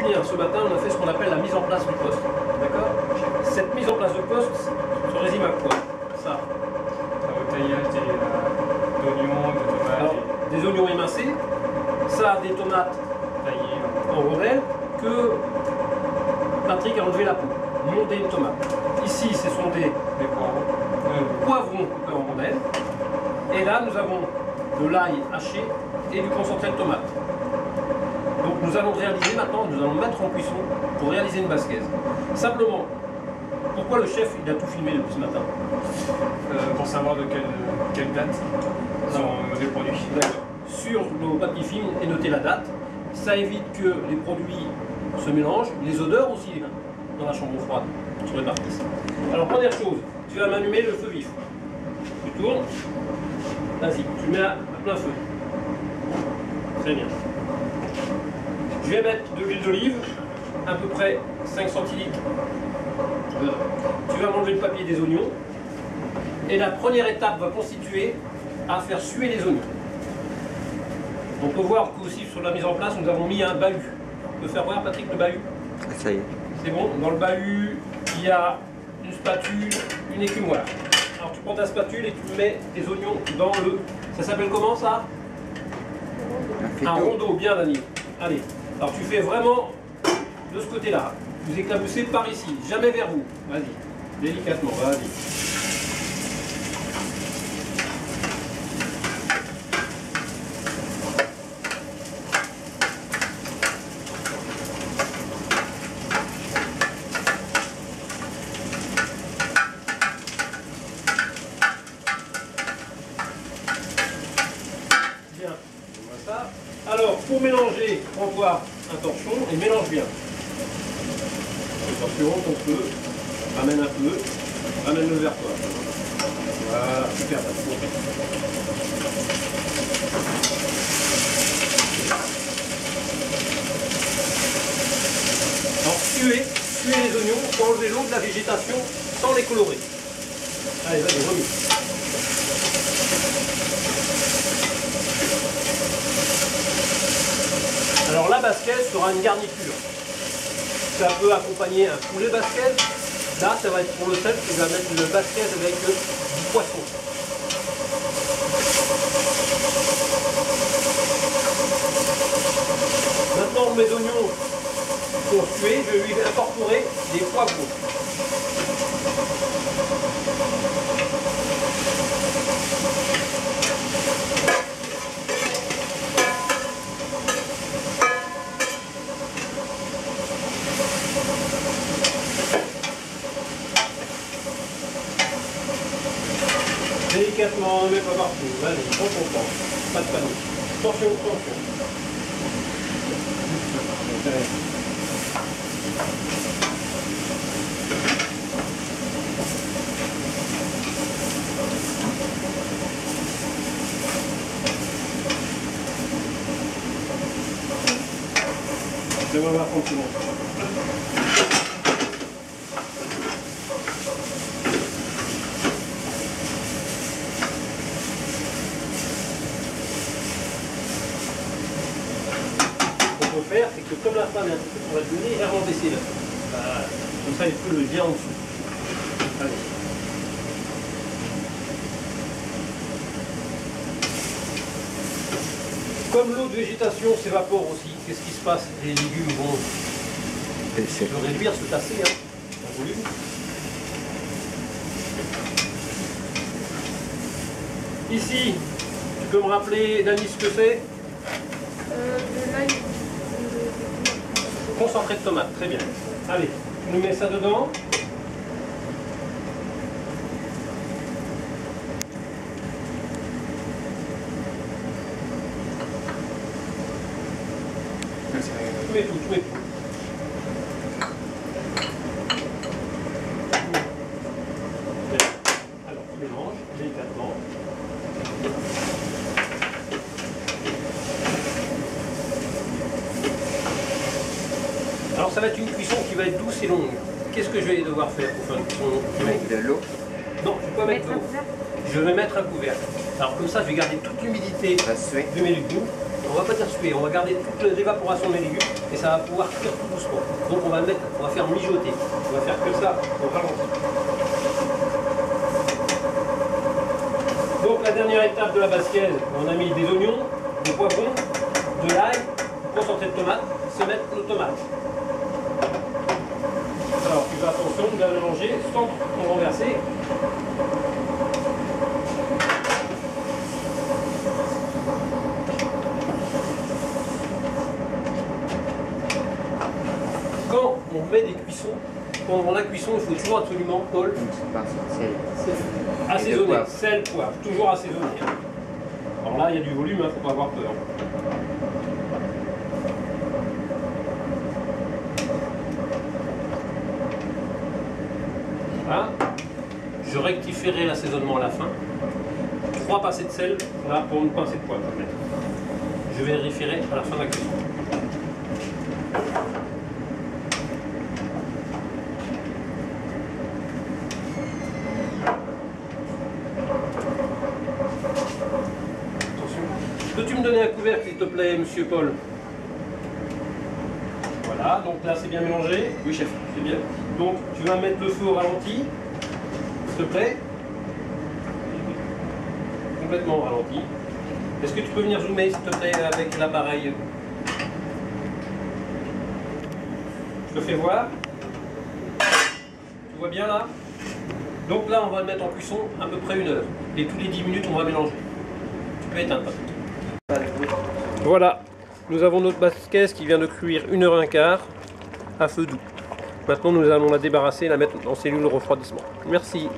finir ce matin, on a fait ce qu'on appelle la mise en place du poste. D'accord? Cette mise en place de poste se résume à quoi? Ça. Au taillage d'oignons, de tomates. Alors, des oignons émincés, ça, des tomates Taillées. en rondelles que Patrick a enlevé la peau, monter une tomate. Ici, ce sont des poivrons coupés en rondelles. Et là, nous avons de l'ail haché et du concentré de tomate. Donc nous allons réaliser maintenant, nous allons mettre en cuisson pour réaliser une basquaise. Simplement, pourquoi le chef il a tout filmé depuis ce matin? Pour savoir de quelle date sont les produits. Sur le papier film est notée la date. Ça évite que les produits se mélangent, les odeurs aussi dans la chambre froide se répartissent. Alors première chose, tu vas m'allumer le feu vif. Tu tournes, vas-y, tu mets à plein feu. Très bien. Je vais mettre de l'huile d'olive, à peu près 5 centilitres. Tu vas m'enlever le papier des oignons. Et la première étape va constituer à faire suer les oignons. On peut voir qu'aussi sur la mise en place, nous avons mis un bahut. Tu peux faire voir, Patrick, le bahut? Ça y est. C'est bon. Dans le bahut, il y a une spatule, une écumoire. Alors tu prends ta spatule et tu mets tes oignons dans le... Ça s'appelle comment ça? Un rondeau, bien Dani. Allez. Alors tu fais vraiment de ce côté-là. Vous éclaboussez par ici, jamais vers vous. Vas-y, délicatement, vas-y. Bien, on voit ça. Alors, pour mélanger, prends-toi un torchon et mélange bien. Attention, ton feu, ramène un peu, ramène-le vers toi. Voilà, super, alors, tuer les oignons pour enlever l'eau de la végétation sans les colorer. Allez, vas-y, remue. Alors la basquaise sera une garniture. Ça peut accompagner un poulet basquaise. Là, ça va être pour le sel, tu vas mettre une basquaise avec du poisson. Maintenant, mes oignons sont tués, je vais lui incorporer des poivrons. Délicatement, ne mets pas partout. Vas-y, prends ton temps. Pas de panique. Attention, attention. Je vais voir tranquillement. Faire, c'est que comme la femme est un petit peu, on va le légèrement baisser là. Voilà. Comme ça, il peut le bien en dessous. Allez. Comme l'eau de végétation s'évapore aussi, qu'est-ce qui se passe? Les légumes vont se réduire, se tasser en volume. Ici, tu peux me rappeler, Dani, ce que c'est? De l'ail. Concentré de tomate, très bien. Allez, tu nous mets ça dedans. Tu mets tout, tu mets tout. Alors, tu mélanges délicatement. Alors ça va être une cuisson qui va être douce et longue. Qu'est-ce que je vais devoir faire pour faire une cuisson longue? Avec de l'eau. Non, je ne peux pas mettre d'eau. Je vais mettre un couvercle. Alors comme ça, je vais garder toute l'humidité de mes légumes. on va pas dire suer, on va garder toute l'évaporation des légumes et ça va pouvoir cuire tout doucement. Donc on va faire mijoter. On va faire que ça au ralenti. Donc la dernière étape de la basquaise, on a mis des oignons, des poivrons, de l'ail, du concentré de tomate, se mettre nos tomates. Alors tu fais attention de bien mélanger sans tout renverser. Quand on met des cuissons, pendant la cuisson, il faut toujours absolument, Paul, assaisonner, sel, poivre, toujours assaisonner. Alors là, il y a du volume, il ne faut pas avoir peur. Voilà. Je rectifierai l'assaisonnement à la fin. 3 pincées de sel, là, pour une pincée de poivre. Je vérifierai à la fin de la cuisson. Peux-tu me donner un couvercle, s'il te plaît, monsieur Paul? Voilà, donc là c'est bien mélangé. Oui, chef, c'est bien. Donc tu vas mettre le feu au ralenti, s'il te plaît. Complètement au ralenti. Est-ce que tu peux venir zoomer, s'il te plaît, avec l'appareil? Je te fais voir. Tu vois bien là? Donc là, on va le mettre en cuisson à peu près 1 heure. Et tous les 10 minutes, on va mélanger. Tu peux éteindre. Voilà, nous avons notre basquaise qui vient de cuire 1h15 à feu doux. Maintenant, nous allons la débarrasser et la mettre en cellule de refroidissement. Merci.